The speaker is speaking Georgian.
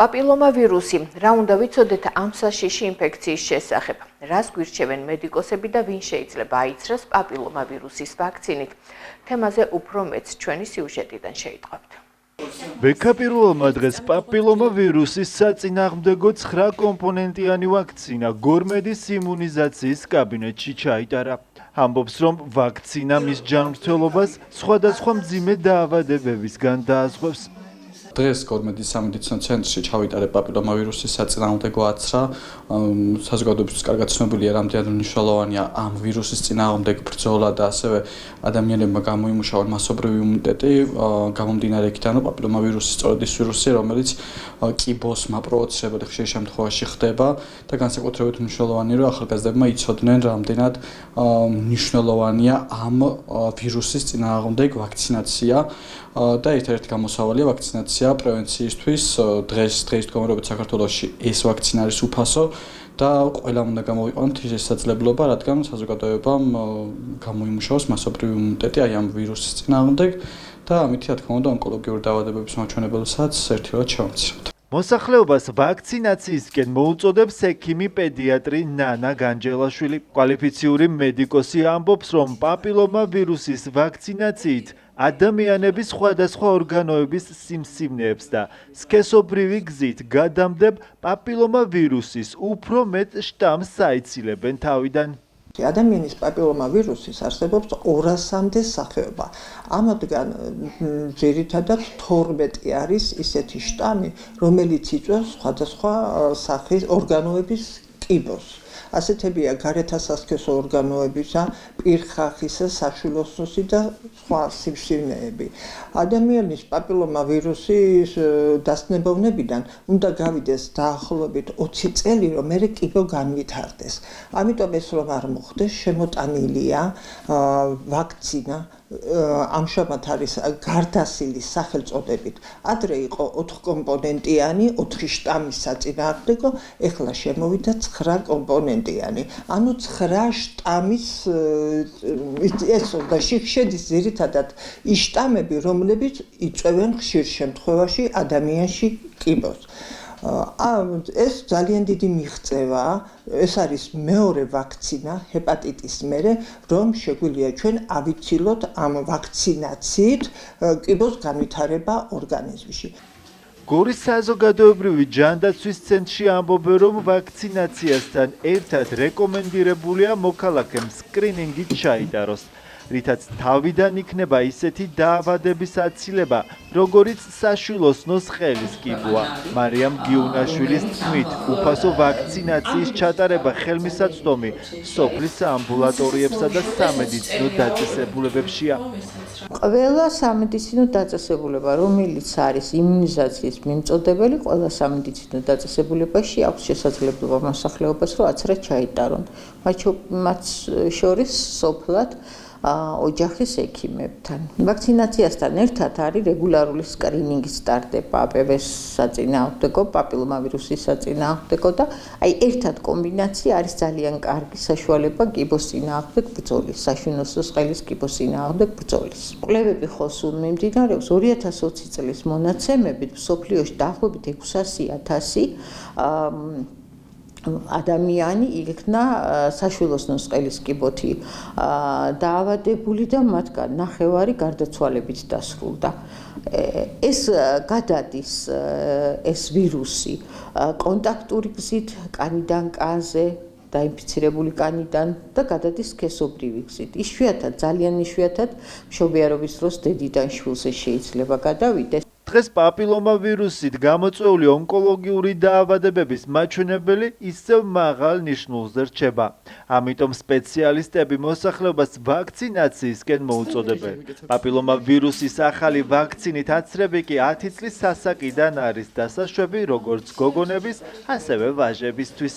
პაპილომავირუსი. რა უნდა ვიცოდეთ ამ საშიში ინფექციის შესახებ? რას გვირჩევენ მედიკოსები და ვინ შეიძლება აიცრას პაპილომავირუსის ვაქცინით? თემაზე უფრო მეც ჩვენი სიუჟეტიდან შეიტყობთ. ბექაპირულმა დღეს პაპილომავირუსის საწინააღმდეგო 9 კომპონენტიანი ვაქცინა გორმედის იმუნიზაციის კაბინეტში ჩაიტარა. ამბობს, რომ ვაქცინა მის ჯანმრთელობას სხვადასხვა მძიმე დაავადებებისგან დააზღვევს. დღეს გორმედის სამედიცინო ცენტრში ჩავიტარებ პაპილომავირუსის საწინააღმდეგო აცრა. საზოგადოებისთვის კარგად ცნობილია, რამდენად მნიშვნელოვანია ამ ვირუსის წინააღმდეგ ბრძოლა და ასევე ადამიანებმა გამოიმუშაონ მასობრივი იმუნიტეტი, გამომდინარე იქიდან, რომ პაპილომავირუსი სწორედ ის ვირუსია, რომელიც კიბოსმა პროვოცირებად ხშირ შემთხვევაში ხდება და განსაკუთრებით მნიშვნელოვანია, რომ ახალგაზრდებმა იცოდნენ, რამდენად მნიშვნელოვანია ამ ვირუსის წინააღმდეგ ვაქცინაცია და ერთ-ერთი გამოსავალია ვაქცინაცია პრევენციისთვის. დღეს მდგომარეობით საქართველოში ეს ვაქცინა არის უფასო და ყველამ უნდა გამოვიყვანოთ ის შესაძლებლობა, რადგან საზოგადოებამ გამოიმუშაოს მასობრივი იმუნიტეტი აი ამ ვირუსის წინააღმდეგ და ამით რა თქმა უნდა ონკოლოგიური დაავადებების მაჩვენებელსაც ერთიურად შევამცირებთ. მოსახლეობას ვაქცინაციისკენ მოუწოდებს ექიმი პედიატრი ნანა განჯელაშვილი. კვალიფიციური მედიკოსი ამბობს, რომ პაპილომავირუსის ვაქცინაციით ადამიანების სხვადასხვა ორგანოების სიმსივნეებს და სქესობრივი გზით გადამდებ პაპილომავირუსის უფრო მეტ შტამს აიცილებენ თავიდან. ადამიანის პაპილომავირუსის არსებობს 200-მდე სახეობა. ამათგან ძირითადად 12 არის ისეთი შტამი, რომელიც იწვევს სხვადასხვა სახის ორგანოების კიბოს. ასეთებია გარეთა სასქესო ორგანოებისა, პირხახისა, საშვილოსნოსი და სხვა სიმსივნეები. ადამიანის პაპილომავირუსის დასნებოვნებიდან უნდა გავიდეს დაახლოებით 20 წელი, რომ მერე კიბო განვითარდეს. ამიტომ ეს რომ არ მოხდეს, შემოტანილია ვაქცინა ამჟამად არის გარდასილის სახელწოდებით. ადრე იყო 4 კომპონენტიანი, 4 შტამის საწინააღმდეგო, ეხლა შემოვიდა 9 კომპონენტიანი. ანუ 9 შტამის ესობაში შედის ძირითადად ის შტამები, რომლებიც იწვევენ ხშირ შემთხვევაში ადამიანში კიბოს. ეს ძალიან დიდი მიღწევაა. ეს არის მეორე ვაქცინა ჰეპატიტის მერე, რომ შეგვიძლია ჩვენ ავიცილოთ ამ ვაქცინაციით კიბოს განვითარება ორგანიზმში. გორის საზოგადოებრივი ჯანდაცვის ცენტრში ამბობენ, რომ ვაქცინაციასთან ერთად რეკომენდირებულია მოქალაქემ სკრინინგი ჩაიტაროს, რითაც თავიდან იქნება ისეთი დაავადების აცილება, როგორიც საშვილოსნოს ხელის კიბოა. მარიამ გიუნაშვილის თქმით, უფასო ვაქცინაციის ჩატარება ხელმისაწვდომი სოფლის ამბულატორიებსა და სამედიცინო დაწესებულებებშია. ყველა სამედიცინო დაწესებულება, რომელიც არის იმუნიზაციის მიმწოდებელი, ყველა სამედიცინო დაწესებულებაში აქვს შესაძლებლობა მოსახლეობას, რომ აცრა ჩაიტარონ. მათ შორის სოფლად ოჯახის ექიმებთან. ვაქცინაციასთან ერთად არის რეგულარული სკრინინგის სტარტება APV-ს საწინააღმდეგო, პაპილომავირუსის საწინააღმდეგო და აი ერთად კომბინაცია არის ძალიან კარგი საშუალება კიბოს წინააღმდეგ ბრძოლის, საშვილოსნოს ხელის კიბოს წინააღმდეგ ბრძოლის. კვლევები ხოსούν მიმდინარეობს 2020 წლის მონაცემებით მსოფლიოში დაახლოებით 600,000 ადამიანი იქნა საშვილოსნოს ხელის კიბოთი დაავადებული და მათგან ნახევარი გარდაცვალებით დასრულდა. ეს გადადის ეს ვირუსი კონტაქტური გზით კანიდან კანზე დაინფიცირებული კანიდან და გადადის სქესობრივი გზით. იშვიათად, ძალიან იშვიათად მშობიარობის დროს დედიდან შვილზე შეიძლება გადავიდეს. დღეს პაპილომავირუსით გამოწვეული ონკოლოგიური დაავადებების მაჩვენებელი ისევ მაღალ ნიშნულზე რჩება. ამიტომ სპეციალისტები მოსახლეობას ვაქცინაციისკენ მოუწოდებენ. პაპილომავირუსის ახალი ვაქცინით აცრები კი 10 წლის ასაკიდან არის დასაშვები როგორც გოგონების, ასევე ვაჟებისთვის.